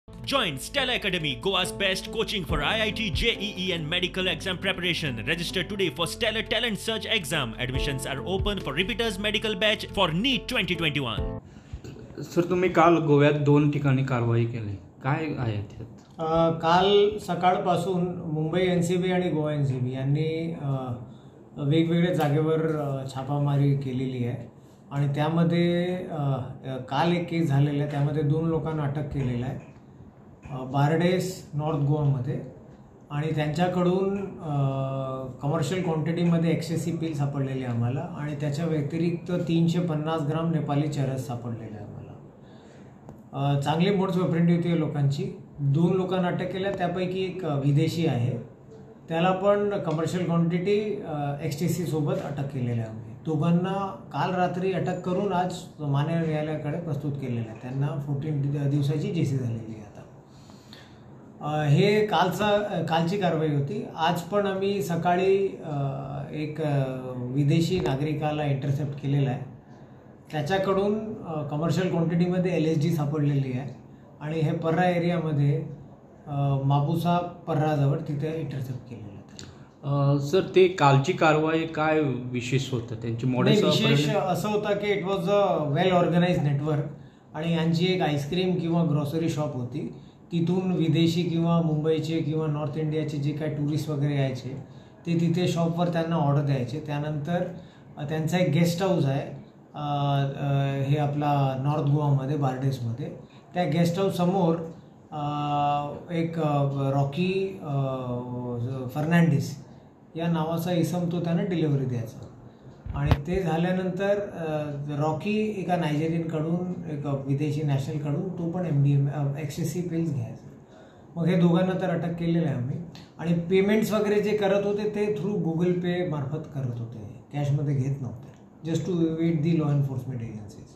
Join Stella Academy, Goa's best coaching for IIT, JEE and medical exam preparation. Register today for Stellar Talent Search exam. Admissions are open for repeaters medical batch for NEET 2021. Sir, तुम्ही काल गोव्यात 2 ठिकाणी कारवाई केली, काय आहे त्यात? काल सकाळपासून मुंबई NCB आणि गोवा NCB यांनी वेगवेगळ्या जागेवर छापामारी केलेली आहे आणि त्यामध्ये काल एक केस झालेला आहे. त्यामध्ये 2 लोकांना अटक केलेलं आहे बारडेस नॉर्थ गोवामध्ये आणि त्यांच्याकडून कमर्शियल क्वांटिटीमध्ये एक्सेसी पील सापडलेली आहे आम्हाला आणि त्याच्या व्यतिरिक्त 350 ग्राम नेपाली चरस सापडलेले आहे आम्हाला. चांगली मोड्स ऑपरेंडी होती या लोकांची. 2 लोकांना अटक केल्या, त्यापैकी एक विदेशी आहे, त्याला पण कमर्शियल क्वांटिटी एक्सटेसी सोबत अटक केलेली आहे. आम्ही दोघांना काल रात्री अटक करून आज मान्य न्यायालयाकडे प्रस्तुत केलेलं आहे. त्यांना 14 दिवसाची जेसी झालेली आहे. हे कालची कारवाई होती. आज पण आम्ही सकाळी एक विदेशी नागरिकाला इंटरसेप्ट केलेला आहे. त्याच्याकडून कमर्शियल क्वांटिटीमध्ये LSD सापडलेली आहे आणि हे पर्रा एरियामध्ये मापुसा पर्राजवळ तिथे इंटरसेप्ट केलेलं आहे. सर, ते कालची कारवाई काय विशेष होतं? त्यांची मॉडेल विशेष असं होतं की it was a well organise network आणि यांची एक आईस्क्रीम किंवा ग्रॉसरी शॉप होती. तिथून विदेशी किंवा मुंबईचे किंवा नॉर्थ इंडियाचे जे काही टुरिस्ट वगैरे यायचे ते तिथे शॉपवर त्यांना ऑर्डर द्यायचे. त्यानंतर त्यांचा एक गेस्ट हाऊस आहे हे आपला नॉर्थ गोवामध्ये बारडेसमध्ये. त्या गेस्ट हाऊस समोर एक रॉकी फर्नांडिस या नावाचा इसम तो त्यांना डिलिव्हरी द्यायचा आणि ते झाल्यानंतर रॉकी एका नायजेरियनकडून एक विदेशी नॅशनलकडून तो पण एक्सेसी पिल्स घ्यायचा. मग हे दोघांना तर अटक केलेलं आहे आम्ही आणि पेमेंट्स वगैरे जे करत होते ते थ्रू गुगल पे मार्फत करत होते, कॅशमध्ये घेत नव्हते, just to evade the law enforcement agencies.